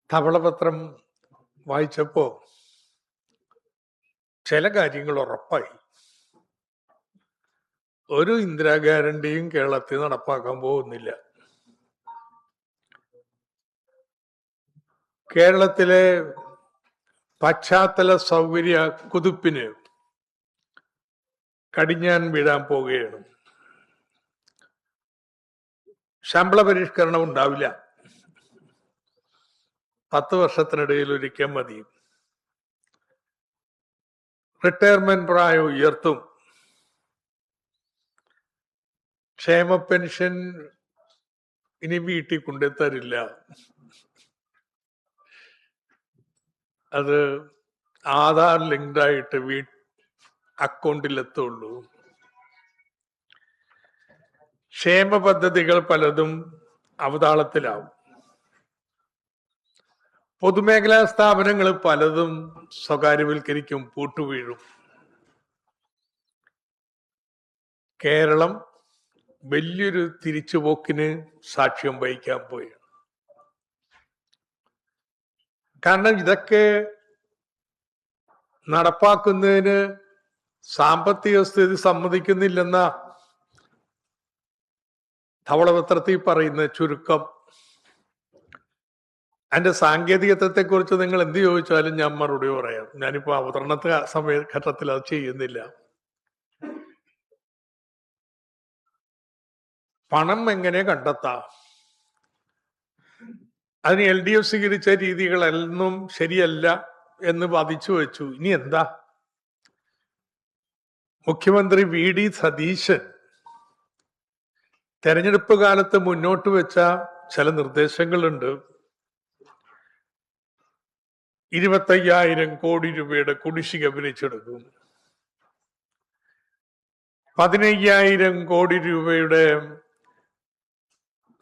ധവളപത്രം വായിച്ചപ്പോ ചില കാര്യങ്ങൾ ഉറപ്പായി. ഒരു ഇന്ദിരാ ഗ്യാരണ്ടിയും കേരളത്തിൽ നടപ്പാക്കാൻ പോകുന്നില്ല. കേരളത്തിലെ പശ്ചാത്തല സൗകര്യ കുതിപ്പിന് കടിഞ്ഞാൻ വീഴാൻ പോവുകയാണ്. ശമ്പള പരിഷ്കരണം ഉണ്ടാവില്ല. 10 വർഷത്തിനിടയിൽ ഒരിക്കൽ മതി. റിട്ടയർമെന്റ് പ്രായം ഉയർത്തും. ക്ഷേമ പെൻഷൻ ഇനി വീട്ടിൽ കൊണ്ടുത്തരില്ല. അത് ആധാർ ലിങ്ക്ഡ് ആയിട്ട് അക്കൗണ്ടിലെത്തുള്ളൂ. ക്ഷേമ പദ്ധതികൾ പലതും അവതാളത്തിലാവും. പൊതുമേഖലാ സ്ഥാപനങ്ങൾ പലതും സ്വകാര്യവൽക്കരിക്കും, പൂട്ടുവീഴും. കേരളം വലിയൊരു തിരിച്ചുപോക്കിന് സാക്ഷ്യം വഹിക്കാൻ പോയി. കാരണം ഇതൊക്കെ നടപ്പാക്കുന്നതിന് സാമ്പത്തിക സ്ഥിതി സമ്മതിക്കുന്നില്ലെന്ന ധവളപത്രത്തിൽ പറയുന്ന ചുരുക്കം. അതിന്റെ സാങ്കേതികത്വത്തെ കുറിച്ച് നിങ്ങൾ എന്ത് ചോദിച്ചാലും ഞാൻ മറുപടി പറയാം. ഞാനിപ്പോ അവതരണ ഘട്ടത്തിൽ അത് ചെയ്യുന്നില്ല. പണം എങ്ങനെ കണ്ടെത്താം? അതിന് LDF സ്വീകരിച്ച രീതികളൊന്നും ശരിയല്ല എന്ന് വാദിച്ചു വെച്ചു. ഇനി എന്താ? മുഖ്യമന്ത്രി VD സതീശൻ തെരഞ്ഞെടുപ്പ് കാലത്ത് മുന്നോട്ട് വെച്ച ചില നിർദ്ദേശങ്ങളുണ്ട്. 25,000 കോടി രൂപയുടെ കുടിശ്ശിക പിരിച്ചെടുക്കും. 15,000 കോടി രൂപയുടെ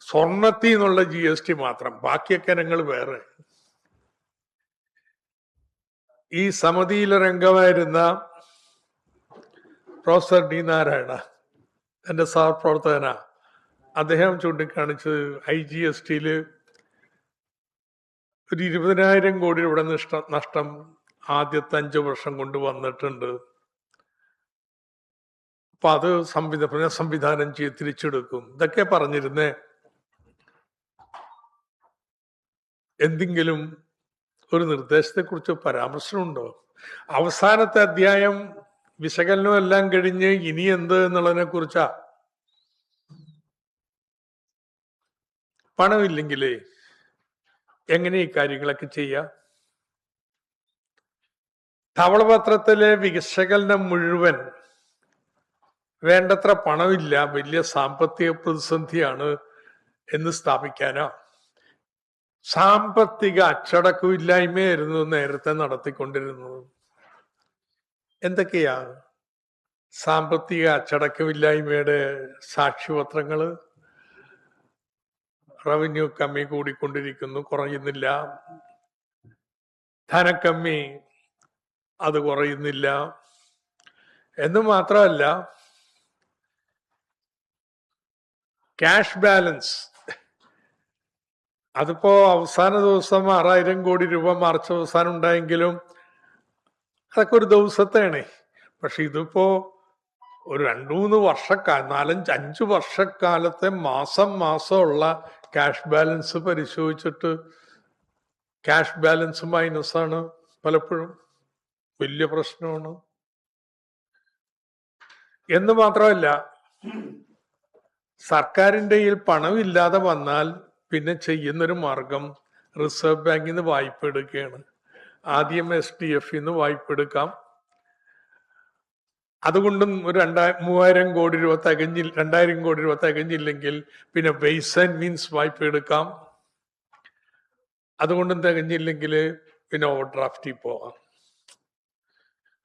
സ്വർണത്തിൽ നിന്നുള്ള GST മാത്രം, ബാക്കിയൊക്കെ ഞങ്ങൾ വേറെ. ഈ സമിതിയിലെ അംഗമായിരുന്ന പ്രൊഫസർ D നാരായണ, എന്റെ സഹപ്രവർത്തകന, അദ്ദേഹം ചൂണ്ടിക്കാണിച്ചത് IGSTയിൽ ഒരു 20,000 കോടി രൂപയുടെ നഷ്ടം ആദ്യത്തെ 5 വർഷം കൊണ്ട് വന്നിട്ടുണ്ട്. അപ്പൊ അത് സംവിധാനം ചെയ്ത് തിരിച്ചെടുക്കും. ഇതൊക്കെ പറഞ്ഞിരുന്നേ. എന്തെങ്കിലും ഒരു നിർദ്ദേശത്തെ കുറിച്ച് പരാമർശമുണ്ടോ? അവസാനത്തെ അധ്യായം വിശകലനം എല്ലാം കഴിഞ്ഞ് ഇനി എന്ത് എന്നുള്ളതിനെ കുറിച്ചാ. പണമില്ലെങ്കിലേ എങ്ങനെ ഈ കാര്യങ്ങളൊക്കെ ചെയ്യാം? ധവളപത്രത്തിലെ വിശകലനം മുഴുവൻ വേണ്ടത്ര പണമില്ല, വലിയ സാമ്പത്തിക പ്രതിസന്ധിയാണ് എന്ന് സ്ഥാപിക്കാനോ? സാമ്പത്തിക അച്ചടക്കമില്ലായ്മയായിരുന്നു നേരത്തെ നടത്തിക്കൊണ്ടിരുന്നത്. എന്തൊക്കെയാ സാമ്പത്തിക അച്ചടക്കമില്ലായ്മയുടെ സാക്ഷ്യപത്രങ്ങള്? റവന്യൂ കമ്മി കൂടിക്കൊണ്ടിരിക്കുന്നു, കുറയുന്നില്ല. ധനക്കമ്മി, അത് കുറയുന്നില്ല. എന്ന് മാത്രമല്ല, ക്യാഷ് ബാലൻസ് അതിപ്പോ അവസാന ദിവസം 6,000 കോടി രൂപ മാർച്ച് അവസാനം ഉണ്ടായെങ്കിലും അതൊക്കെ ഒരു ദിവസത്തെയാണ്. പക്ഷെ ഇതിപ്പോ ഒരു 2-3 വർഷക്കാലം, 4-5 വർഷക്കാലത്തെ മാസമുള്ള ക്യാഷ് ബാലൻസ് പരിശോധിച്ചിട്ട് ക്യാഷ് ബാലൻസ് മൈനസാണ് പലപ്പോഴും. വലിയ പ്രശ്നമാണ്. എന്ന് മാത്രമല്ല, സർക്കാരിൻ്റെ കയ്യിൽ പണമില്ലാതെ വന്നാൽ പിന്നെ ചെയ്യുന്നൊരു മാർഗം റിസർവ് ബാങ്കിൽ നിന്ന് വായ്പ എടുക്കുകയാണ്. ആദ്യം SDF നിന്ന് വായ്പ എടുക്കാം. അതുകൊണ്ടും ഒരു 2,000 കോടി രൂപ 2,000 കോടി രൂപ തികഞ്ഞില്ലെങ്കിൽ പിന്നെ വെയ്സ് ആൻഡ് മീൻസ് വായ്പ എടുക്കാം. അതുകൊണ്ടും തികഞ്ഞില്ലെങ്കിൽ പിന്നെ ഓവർ ഡ്രാഫ്റ്റിൽ പോവാം.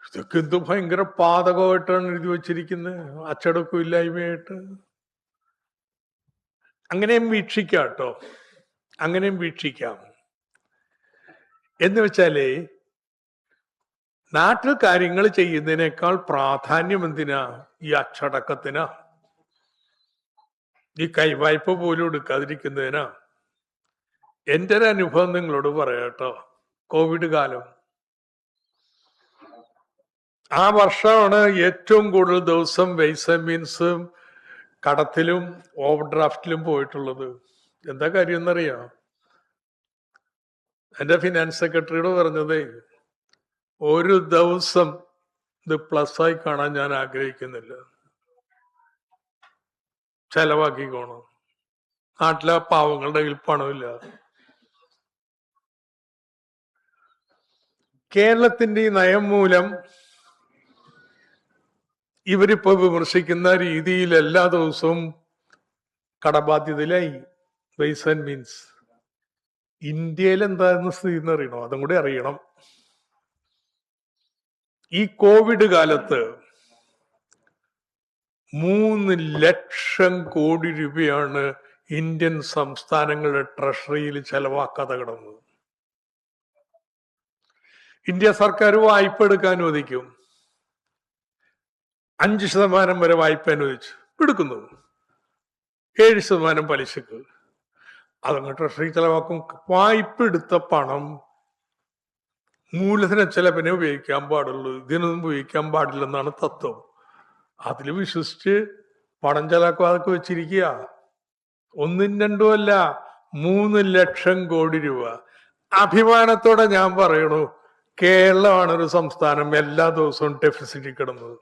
ഇതൊക്കെ എന്ത് ഭയങ്കര പാതകമായിട്ടാണ് എഴുതി വച്ചിരിക്കുന്നത്, അച്ചടക്കമില്ലായ്മയായിട്ട്. അങ്ങനെയും വീക്ഷിക്കാം കേട്ടോ, അങ്ങനെയും വീക്ഷിക്കാം. എന്ന് വെച്ചാലേ, നാട്ടിൽ കാര്യങ്ങൾ ചെയ്യുന്നതിനേക്കാൾ പ്രാധാന്യം എന്തിനാ? ഈ അച്ചടക്കത്തിനാ, ഈ കൈവായ്പ പോലും എടുക്കാതിരിക്കുന്നതിനാ. എൻ്റെ ഒരു അനുഭവം നിങ്ങളോട് പറയാട്ടോ. കോവിഡ് കാലം ആ വർഷമാണ് ഏറ്റവും കൂടുതൽ ദിവസം വൈറ്റമിൻസും കടത്തിലും ഓവർ ഡ്രാഫ്റ്റിലും പോയിട്ടുള്ളത്. എന്താ കാര്യം എന്നറിയാം? എന്റെ ഫിനാൻസ് സെക്രട്ടറിയോട് പറഞ്ഞതേ, ഒരു ദിവസം ഇത് പ്ലസ് ആയി കാണാൻ ഞാൻ ആഗ്രഹിക്കുന്നില്ല, ചെലവാക്കിക്കോണം. നാട്ടിലെ പാവങ്ങളുടെ കയ്യിൽ പണമില്ല. കേരളത്തിന്റെ ഈ നയം മൂലം ഇവരിപ്പോ വിമർശിക്കുന്ന രീതിയിൽ എല്ലാ ദിവസവും കടബാധ്യതയിലായി. വൈസ് ആൻഡ് മീൻസ് ഇന്ത്യയിൽ എന്തായിരുന്നു സ്ഥിതി എന്ന് അറിയണോ? അതും കൂടി അറിയണം. ഈ കോവിഡ് കാലത്ത് 3 ലക്ഷം കോടി രൂപയാണ് ഇന്ത്യൻ സംസ്ഥാനങ്ങളുടെ ട്രഷറിയിൽ ചെലവാക്കാതെ കിടന്നത്. ഇന്ത്യ സർക്കാർ വായ്പ എടുക്കാൻ അനുവദിക്കും. 5% വരെ വായ്പ അനുവദിച്ചു എടുക്കുന്നു, 7% പലിശക്ക്. അതങ്ങ് ട്രഷറി ചെലവാക്കും. വായ്പ എടുത്ത പണം മൂലധന ചെലവിനെ ഉപയോഗിക്കാൻ പാടുള്ളൂ, ഇതിനൊന്നും ഉപയോഗിക്കാൻ പാടില്ലെന്നാണ് തത്വം. അതിൽ വിശ്വസിച്ച് പണം ചെലവാക്കാതൊക്കെ വെച്ചിരിക്കുക. 1ഉം 2ഉം അല്ല, 3 ലക്ഷം കോടി രൂപ. അഭിമാനത്തോടെ ഞാൻ പറയണു, കേരളമാണ് ഒരു സംസ്ഥാനം എല്ലാ ദിവസവും ഡെഫിസിറ്റിൽ കിടന്നത്.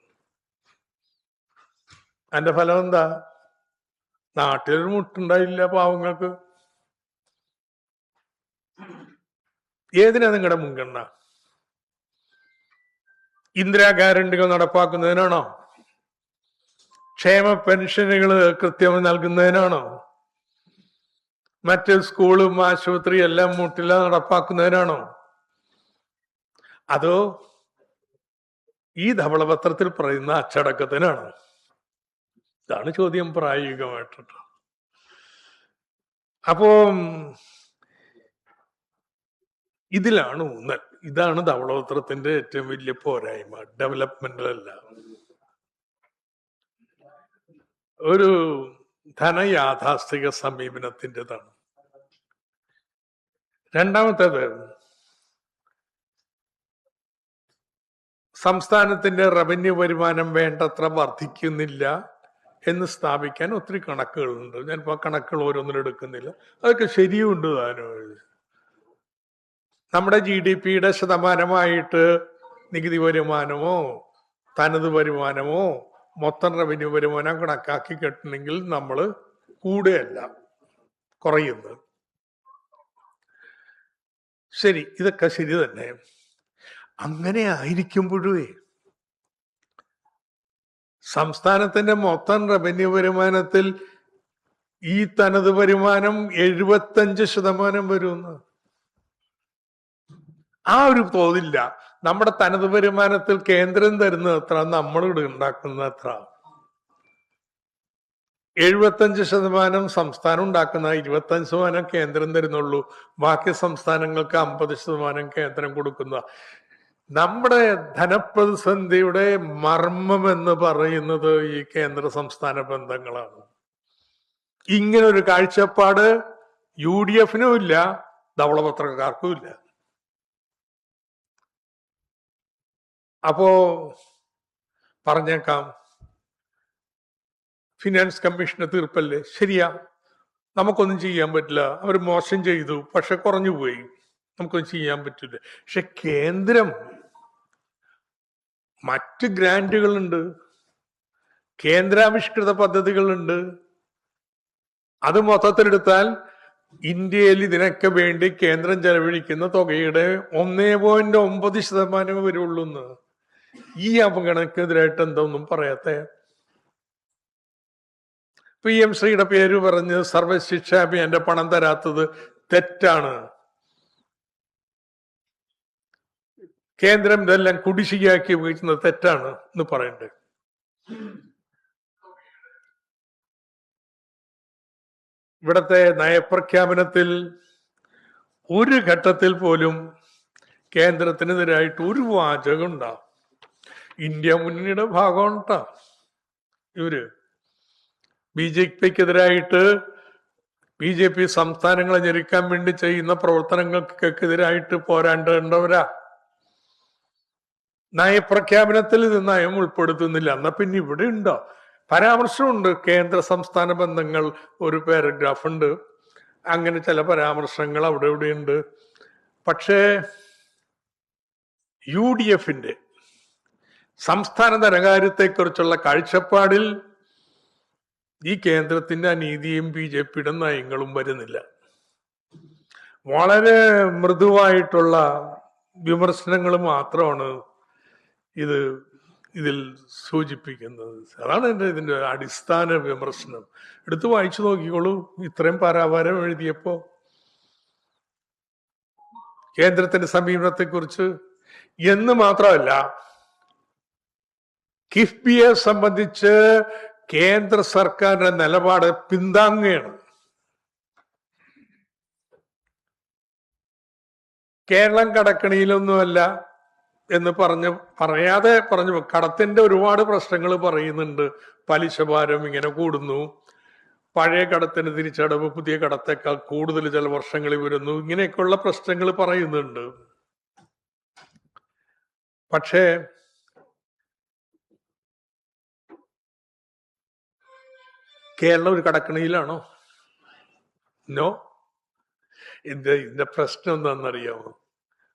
അതിന്റെ ഫലം എന്താ? നാട്ടിലൊരു മുട്ടുണ്ടായില്ല പാവങ്ങൾക്ക്. ഏതിനാ നിങ്ങളുടെ മുൻഗണന? ഇന്ദിരാ ഗ്യാരണ്ടികൾ നടപ്പാക്കുന്നതിനാണോ? ക്ഷേമ പെൻഷനുകൾ കൃത്യമായി നൽകുന്നതിനാണോ? മറ്റ് സ്കൂളും ആശുപത്രി എല്ലാം മുട്ടില്ല നടപ്പാക്കുന്നതിനാണോ? അതോ ഈ ധവളപത്രത്തിൽ പറയുന്ന അച്ചടക്കത്തിനാണോ? ഇതാണ് ചോദ്യം പ്രായോഗികമായിട്ടുണ്ട്. അപ്പോ ഇതിലാണ് ഊന്നൽ. ഇതാണ് ധവളപത്രത്തിന്റെ ഏറ്റവും വലിയ പോരായ്മ. ഡെവലപ്മെന്റലല്ല, ഒരു ധനയാഥാസ്ഥിക സമീപനത്തിൻ്റെതാണ്. രണ്ടാമത്തേത്, സംസ്ഥാനത്തിന്റെ റവന്യൂ വരുമാനം വേണ്ടത്ര വർദ്ധിക്കുന്നില്ല എന്ന് സ്ഥാപിക്കാൻ ഒത്തിരി കണക്കുകളുണ്ട്. ഞാനിപ്പോ കണക്കുകൾ ഓരോന്നിനും എടുക്കുന്നില്ല, അതൊക്കെ ശരിയുണ്ട് താനും. നമ്മുടെ GDP-യുടെ ശതമാനമായിട്ട് നികുതി വരുമാനമോ തനത് വരുമാനമോ മൊത്തം റവന്യൂ വരുമാനം കണക്കാക്കി കെട്ടണമെങ്കിൽ നമ്മൾ കൂടുകയല്ല കുറയുന്നത്. ശരി, ഇതൊക്കെ ശരി തന്നെ. അങ്ങനെ ആയിരിക്കുമ്പോഴേ സംസ്ഥാനത്തിന്റെ മൊത്തം റവന്യൂ വരുമാനത്തിൽ ഈ തനത് വരുമാനം 75% വരുമെന്ന് ആ ഒരു തോതില്ല. നമ്മുടെ തനത് വരുമാനത്തിൽ കേന്ദ്രം തരുന്നത് എത്ര, നമ്മളിവിടെ ഉണ്ടാക്കുന്നത് എത്ര? 75% സംസ്ഥാനം ഉണ്ടാക്കുന്ന, 25% കേന്ദ്രം തരുന്നുള്ളൂ. ബാക്കി സംസ്ഥാനങ്ങൾക്ക് 50% കേന്ദ്രം കൊടുക്കുന്ന. നമ്മുടെ ധനപ്രതിസന്ധിയുടെ മർമ്മം എന്ന് പറയുന്നത് ഈ കേന്ദ്ര സംസ്ഥാന ബന്ധങ്ങളാണ്. ഇങ്ങനൊരു കാഴ്ചപ്പാട് UDF-നും ഇല്ല, ധവളപത്രക്കാർക്കും ഇല്ല. അപ്പോ പറഞ്ഞേക്കാം, ഫിനാൻസ് കമ്മീഷന്റെ തീർപ്പല്ലേ, ശരിയാ, നമുക്കൊന്നും ചെയ്യാൻ പറ്റില്ല, അവർ മോശം ചെയ്തു, പക്ഷെ കുറഞ്ഞു പോയി, നമുക്കൊന്നും ചെയ്യാൻ പറ്റില്ല. പക്ഷെ കേന്ദ്രം മറ്റ് ഗ്രാന്റുകളുണ്ട്, കേന്ദ്രാവിഷ്കൃത പദ്ധതികളുണ്ട്. അത് മൊത്തത്തിലെടുത്താൽ ഇന്ത്യയിൽ ഇതിനൊക്കെ വേണ്ടി കേന്ദ്രം ചെലവഴിക്കുന്ന തുകയുടെ 1.9% വരുള്ളൂ. ഈ അവഗണനക്കെതിരായിട്ട് എന്തൊന്നും പറയാത്ത PM-ശ്രീയുടെ പേര് പറഞ്ഞ് സർവശിക്ഷാ അഭിയാന്റെ പണം തരാത്തത് തെറ്റാണ്. കേന്ദ്രം ഇതെല്ലാം കുടിശ്ശികയാക്കി ഉപയോഗിക്കുന്നത് തെറ്റാണ് എന്ന് പറയണ്ടേ? ഇവിടത്തെ നയപ്രഖ്യാപനത്തിൽ ഒരു ഘട്ടത്തിൽ പോലും കേന്ദ്രത്തിനെതിരായിട്ട് ഒരു വാചകം ഉണ്ടാവും. ഇന്ത്യ മുന്നണിയുടെ ഭാഗമാണ് കേട്ടോ ഇവര്. BJP-ക്കെതിരായിട്ട് BJP സംസ്ഥാനങ്ങളെ ഞെരുക്കാൻ വേണ്ടി ചെയ്യുന്ന പ്രവർത്തനങ്ങൾക്കെതിരായിട്ട് പോരാണ്ടവരാ. നയപ്രഖ്യാപനത്തിൽ ഇത് നയം ഉൾപ്പെടുത്തുന്നില്ല. എന്നാ പിന്നെ ഇവിടെ ഉണ്ടോ? പരാമർശമുണ്ട്, കേന്ദ്ര സംസ്ഥാന ബന്ധങ്ങൾ ഒരു പാരഗ്രാഫ് ഉണ്ട്, അങ്ങനെ ചില പരാമർശങ്ങൾ അവിടെ ഇവിടെയുണ്ട്. പക്ഷേ UDFന്റെ സംസ്ഥാന ധനകാര്യത്തെക്കുറിച്ചുള്ള കാഴ്ചപ്പാടിൽ ഈ കേന്ദ്രത്തിന്റെ അനീതിയും BJPയുടെ നയങ്ങളും വരുന്നില്ല. വളരെ മൃദുവായിട്ടുള്ള വിമർശനങ്ങൾ മാത്രമാണ് ഇതിൽ സൂചിപ്പിക്കുന്നത്. അതാണ് ഇതിന്റെ അടിസ്ഥാന വിമർശനം. എടുത്ത് വായിച്ചു നോക്കിക്കോളൂ. ഇത്രയും പരാവാരം എഴുതിയപ്പോ കേന്ദ്രത്തിന്റെ സമീപനത്തെക്കുറിച്ച് എന്ന് മാത്രമല്ല, കിഫ്ബിയെ സംബന്ധിച്ച് കേന്ദ്ര സർക്കാരിന്റെ നിലപാട് പിന്താങ്ങുകയാണ്. കേരളം കടക്കണിയിലൊന്നുമല്ല എന്ന് പറയാതെ പറഞ്ഞു. കടത്തിന്റെ ഒരുപാട് പ്രശ്നങ്ങൾ പറയുന്നുണ്ട്. പലിശ ഭാരം ഇങ്ങനെ കൂടുന്നു, പഴയ കടത്തിന് തിരിച്ചടവ് പുതിയ കടത്തേക്കാൾ കൂടുതൽ ചില വർഷങ്ങളിൽ വരുന്നു, ഇങ്ങനെയൊക്കെയുള്ള പ്രശ്നങ്ങൾ പറയുന്നുണ്ട്. പക്ഷേ കേരളം ഒരു കടക്കണിയിലാണോ? നോ. ഇതിന്റെ പ്രശ്നം എന്താണെന്നറിയാമോ?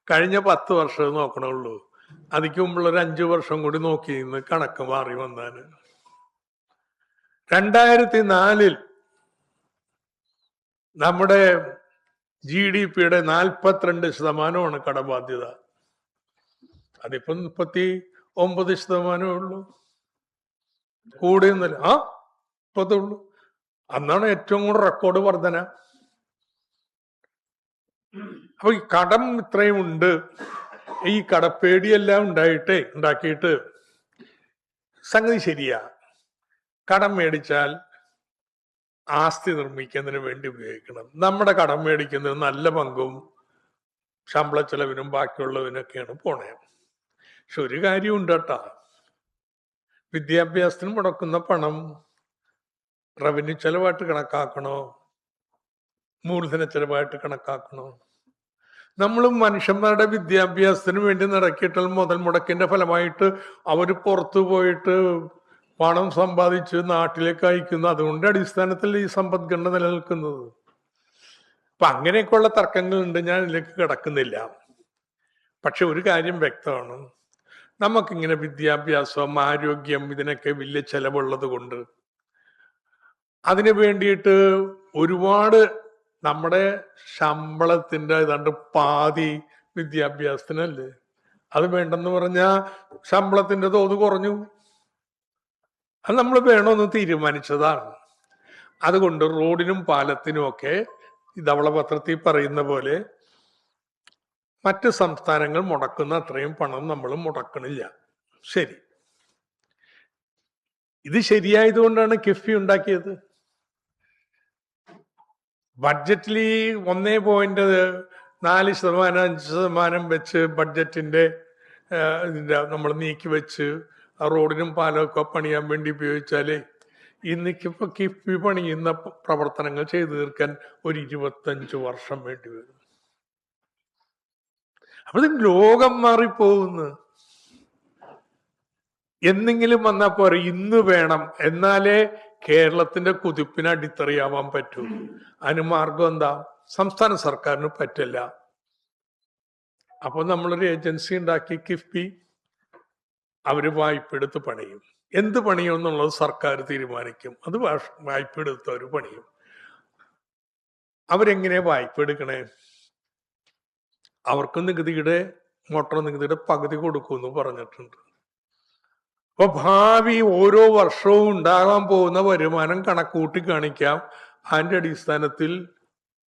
കഴിഞ്ഞ 10 വർഷം നോക്കണുള്ളൂ. അതിക്ക് മുമ്പുള്ള ഒരു 5 വർഷം കൂടി നോക്കി നിന്ന് കണക്ക് മാറി വന്നാല് 2004 നമ്മുടെ GDPയുടെ 42% കടബാധ്യത. അതിപ്പോ 39% ഉള്ളൂ. കൂടിയൊന്നുമില്ല. ഇപ്പത്തുള്ളൂ. അന്നാണ് ഏറ്റവും കൂടുതൽ റെക്കോർഡ് വർധന. അപ്പൊ ഈ കടം ഇത്രയും ഉണ്ട്. ഈ കടപ്പേടിയെല്ലാം ഉണ്ടാക്കിയിട്ട് സംഗതി ശരിയാ. കടം മേടിച്ചാൽ ആസ്തി നിർമ്മിക്കുന്നതിന് വേണ്ടി ഉപയോഗിക്കണം. നമ്മുടെ കടം മേടിക്കുന്നതിന് നല്ല പങ്കും ശമ്പള ചെലവിനും ബാക്കിയുള്ളതിനൊക്കെയാണ് പോണേ. പക്ഷെ ഒരു കാര്യമുണ്ട് കേട്ടാ, വിദ്യാഭ്യാസത്തിന് മുടക്കുന്ന പണം റവന്യൂ ചെലവായിട്ട് കണക്കാക്കണോ, മൂലധന ചെലവായിട്ട് കണക്കാക്കണോ? നമ്മളും മനുഷ്യന്മാരുടെ വിദ്യാഭ്യാസത്തിന് വേണ്ടി നടക്കിയിട്ടുള്ള മുതൽ മുടക്കിന്റെ ഫലമായിട്ട് അവര് പുറത്തു പോയിട്ട് പണം സമ്പാദിച്ച് നാട്ടിലേക്ക് അയക്കുന്നു. അതുകൊണ്ട് അടിസ്ഥാനത്തിൽ ഈ സമ്പദ്ഘടന നിലനിൽക്കുന്നത്. അപ്പൊ അങ്ങനെയൊക്കെയുള്ള തർക്കങ്ങളുണ്ട്, ഞാൻ ഇതിലേക്ക് കിടക്കുന്നില്ല. പക്ഷെ ഒരു കാര്യം വ്യക്തമാണ്, നമുക്കിങ്ങനെ വിദ്യാഭ്യാസം, ആരോഗ്യം, ഇതിനൊക്കെ വലിയ ചെലവുള്ളത് കൊണ്ട് അതിനു വേണ്ടിയിട്ട് ഒരുപാട് നമ്മുടെ ശമ്പളത്തിന്റെ ഏതാണ്ട് പാതി വിദ്യാഭ്യാസത്തിനല്ലേ. അത് വേണ്ടെന്ന് പറഞ്ഞാൽ ശമ്പളത്തിന്റെ തോത് കുറഞ്ഞു. അത് നമ്മൾ വേണമെന്ന് തീരുമാനിച്ചതാണ്. അതുകൊണ്ട് റോഡിനും പാലത്തിനും ഒക്കെ ധവളപത്രത്തിൽ പറയുന്ന പോലെ മറ്റ് സംസ്ഥാനങ്ങൾ മുടക്കുന്ന അത്രയും പണം നമ്മൾ മുടക്കണില്ല. ശരി, ഇത് ശരിയായതുകൊണ്ടാണ് കിഫ്ബി ഉണ്ടാക്കിയത്. ബഡ്ജറ്റിൽ 1.4%, 5% വെച്ച് ബഡ്ജറ്റിന്റെ നമ്മൾ നീക്കി വെച്ച് റോഡിനും പാലമൊക്കെ പണിയാൻ വേണ്ടി ഉപയോഗിച്ചാലേ ഇന്നിക്കിപ്പോ കിഫ്ബി പണിയുന്ന പ്രവർത്തനങ്ങൾ ചെയ്തു തീർക്കാൻ ഒരു 25 വർഷം വേണ്ടി വരും. അപ്പൊ ലോകം മാറിപ്പോകുന്നു. എന്തെങ്കിലും വന്നാൽ പോരെ, ഇന്ന് വേണം, എന്നാലേ കേരളത്തിന്റെ കുതിപ്പിന് അടിത്തറിയാവാൻ പറ്റൂ. അതിന് മാർഗം എന്താ? സംസ്ഥാന സർക്കാരിന് പറ്റില്ല. അപ്പൊ നമ്മളൊരു ഏജൻസി ഉണ്ടാക്കി കിഫ്ബി, അവര് വായ്പ എടുത്ത് പണിയും. എന്ത് പണിയും എന്നുള്ളത് സർക്കാർ തീരുമാനിക്കും. അത് വായ്പ എടുത്ത് അവർ പണിയും. അവരെങ്ങനെ വായ്പ എടുക്കണേ? അവർക്ക് നികുതിയുടെ മോട്ടോർ നികുതിയുടെ പകുതി കൊടുക്കുമെന്ന് പറഞ്ഞിട്ടുണ്ട്. അപ്പൊ ഭാവി ഓരോ വർഷവും ഉണ്ടാകാൻ പോകുന്ന വരുമാനം കണക്കൂട്ടി കാണിക്കാം. അതിന്റെ അടിസ്ഥാനത്തിൽ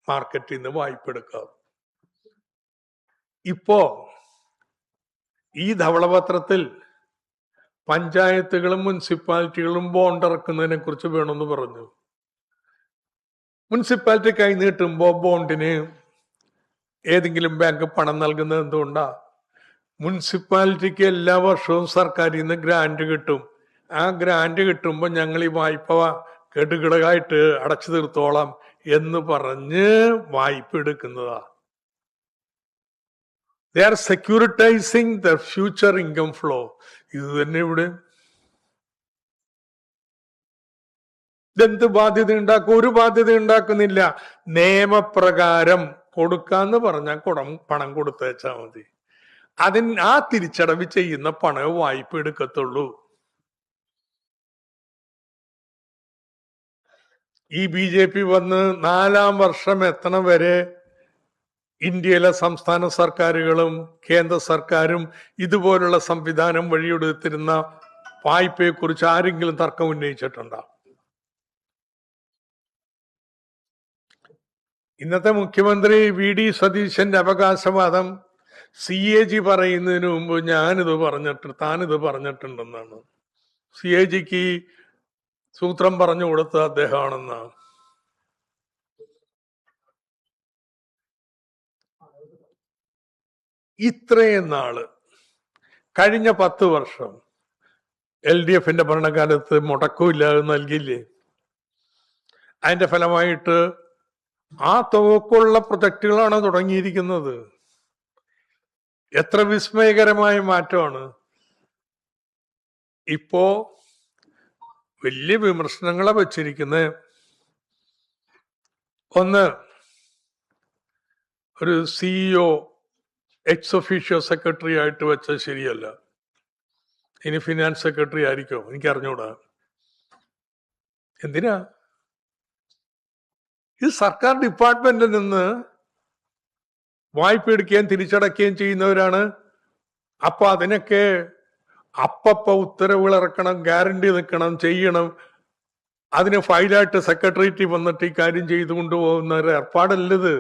മാർക്കറ്റിൽ നിന്ന് വായ്പ എടുക്കാം. ഇപ്പോ ഈ ധവളപത്രത്തിൽ പഞ്ചായത്തുകളും മുനിസിപ്പാലിറ്റികളും ബോണ്ട് ഇറക്കുന്നതിനെ കുറിച്ച് വേണമെന്ന് പറഞ്ഞു. മുനിസിപ്പാലിറ്റി കൈ നീട്ടുമ്പോ ബോണ്ടിന് ഏതെങ്കിലും ബാങ്ക് പണം നൽകുന്നത് എന്തുകൊണ്ടാ? മുനിസിപ്പാലിറ്റിക്ക് എല്ലാ വർഷവും സർക്കാരിൽ നിന്ന് ഗ്രാന്റ് കിട്ടും. ആ ഗ്രാന്റ് കിട്ടുമ്പോൾ ഞങ്ങൾ ഈ വായ്പ കെടുകിടകായിട്ട് അടച്ചു തീർത്തോളാം എന്ന് പറഞ്ഞ് വായ്പ എടുക്കുന്നതാ. They are securitising the future income flow. ഇത് തന്നെ ഇവിടെ ഇതെന്ത് ബാധ്യത ഉണ്ടാക്കും? ഒരു ബാധ്യത ഉണ്ടാക്കുന്നില്ല. നിയമപ്രകാരം കൊടുക്കാന്ന് പറഞ്ഞാൽ പണം കൊടുത്തേച്ചാ മതി. ആ തിരിച്ചടവ് ചെയ്യുന്ന പണവും വായ്പ എടുക്കത്തുള്ളൂ. ഈ BJP വന്ന് 4-ാം വർഷം എത്തണ വരെ ഇന്ത്യയിലെ സംസ്ഥാന സർക്കാരുകളും കേന്ദ്ര സർക്കാരും ഇതുപോലുള്ള സംവിധാനം വഴിയെടുത്തിരുന്ന വായ്പയെ കുറിച്ച് ആരെങ്കിലും തർക്കം ഉന്നയിച്ചിട്ടുണ്ടോ? ഇന്നത്തെ മുഖ്യമന്ത്രി VD സതീശന്റെ അവകാശവാദം CAG പറയുന്നതിന് മുമ്പ് താനിത് പറഞ്ഞിട്ടുണ്ടെന്നാണ്. CAGക്ക് സൂത്രം പറഞ്ഞു കൊടുത്ത അദ്ദേഹമാണെന്നാണ്. ഇത്രയും നാള് കഴിഞ്ഞ 10 വർഷം LDFന്റെ ഭരണകാലത്ത് മുടക്കമില്ലാതെ നൽകിയില്ലേ? അതിന്റെ ഫലമായിട്ട് ആ തുകക്കുള്ള പ്രൊജക്ടുകളാണ് തുടങ്ങിയിരിക്കുന്നത്. എത്ര വിസ്മയകരമായ മാറ്റമാണ്. ഇപ്പോ വലിയ വിമർശനങ്ങളെ വച്ചിരിക്കുന്നത്. ഒന്ന്, ഒരു CEO എക്സ് ഒഫീഷ്യോ സെക്രട്ടറി ആയിട്ട് വെച്ചത് ശരിയല്ല. ഇനി ഫിനാൻസ് സെക്രട്ടറി ആയിരിക്കോ എനിക്ക് അറിഞ്ഞൂടാ. എന്തിനാ? ഇത് സർക്കാർ ഡിപ്പാർട്ട്മെന്റിൽ നിന്ന് വായ്പ എടുക്കുകയും തിരിച്ചടക്കുകയും ചെയ്യുന്നവരാണ്. അപ്പൊ അതിനൊക്കെ ഉത്തരവുകൾ ഇറക്കണം, ഗ്യാരണ്ടി നിൽക്കണം, ചെയ്യണം. അതിന് ഫയലായിട്ട് സെക്രട്ടേറിയറ്റ് വന്നിട്ട് ഈ കാര്യം ചെയ്തു കൊണ്ടുപോകുന്ന ഒരു ഏർപ്പാടല്ലത്.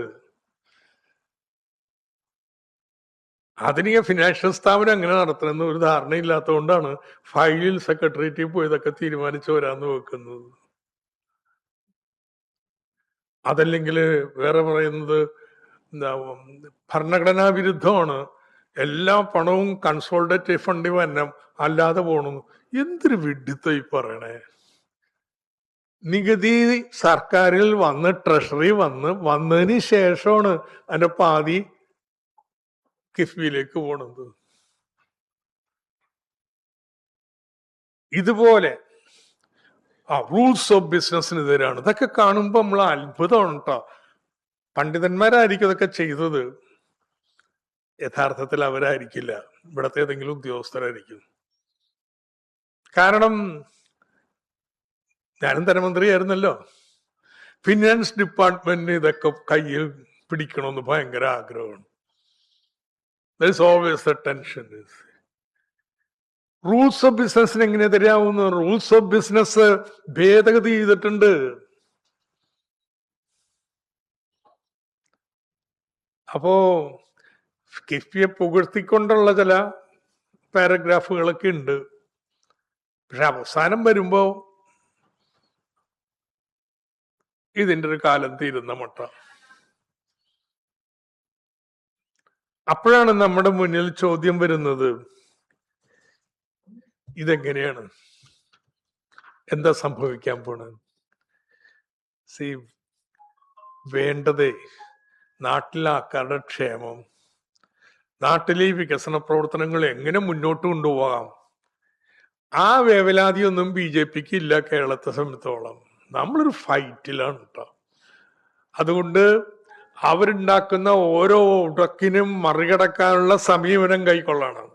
അതിന് ഫിനാൻഷ്യൽ സ്ഥാപനം അങ്ങനെ നടത്തണമെന്ന് ഒരു ധാരണയില്ലാത്തതുകൊണ്ടാണ് ഫയലിൽ സെക്രട്ടേറിയറ്റിൽ പോയി ഇതൊക്കെ തീരുമാനിച്ചവരാന്ന് വെക്കുന്നത്. അതല്ലെങ്കിൽ വേറെ പറയുന്നത് ഭരണഘടനാ വിരുദ്ധമാണ്, എല്ലാ പണവും കൺസോളിഡേറ്റ് ഫണ്ടിൽ വന്നം അല്ലാതെ പോകണമെന്ന്. എന്തൊരു വിഡിത്തം ഈ പറയണേ. നികുതി സർക്കാരിൽ വന്ന് ട്രഷറി വന്നതിന് ശേഷമാണ് അതിന്റെ പാതി കിഫ്ബിയിലേക്ക് പോണത്. ഇതുപോലെ റൂൾസ് ഓഫ് ബിസിനസ്സിനെതിരാണ്. ഇതൊക്കെ കാണുമ്പോൾ നമ്മൾ അത്ഭുതമാണ് കേട്ടോ. പണ്ഡിതന്മാരായിരിക്കും ഇതൊക്കെ ചെയ്തത്. യഥാർത്ഥത്തിൽ അവരായിരിക്കില്ല, ഇവിടത്തെ ഏതെങ്കിലും ഉദ്യോഗസ്ഥരായിരിക്കും. കാരണം ഞാനും ധനമന്ത്രിയായിരുന്നല്ലോ. ഫിനാൻസ് ഡിപ്പാർട്ട്മെന്റിന് ഇതൊക്കെ കയ്യിൽ പിടിക്കണമെന്ന് ഭയങ്കര ആഗ്രഹമാണ്. There is always a tension. Rules of ബിസിനസ്സിന് എങ്ങനെ എതിരാവുന്ന? റൂൾസ് ഓഫ് ബിസിനസ് ഭേദഗതി ചെയ്തിട്ടുണ്ട്. അപ്പോ കിഫ്ബിയെ പുകഴ്ത്തിക്കൊണ്ടുള്ള ചില പാരഗ്രാഫുകളൊക്കെ ഉണ്ട്. പക്ഷെ അവസാനം വരുമ്പോ ഇതിന്റെ ഒരു കാലം തീരുന്ന മട്ട. അപ്പോഴാണ് നമ്മുടെ മുന്നിൽ ചോദ്യം വരുന്നത്, ഇതെങ്ങനെയാണ്, എന്താ സംഭവിക്കാൻ പോണത്? വേണ്ടതേ നാട്ടിലെ ആൾക്കാരുടെ ക്ഷേമം, നാട്ടിലെ വികസന പ്രവർത്തനങ്ങൾ എങ്ങനെ മുന്നോട്ട് കൊണ്ടുപോകാം. ആ വേവലാതിയൊന്നും BJPക്ക് ഇല്ല. കേരളത്തെ സംബന്ധിച്ചോളം നമ്മളൊരു ഫൈറ്റിലാണ് കേട്ടോ. അതുകൊണ്ട് അവരുണ്ടാക്കുന്ന ഓരോ ഉടക്കിനും മറികടക്കാനുള്ള സമീപനം കൈക്കൊള്ളണം.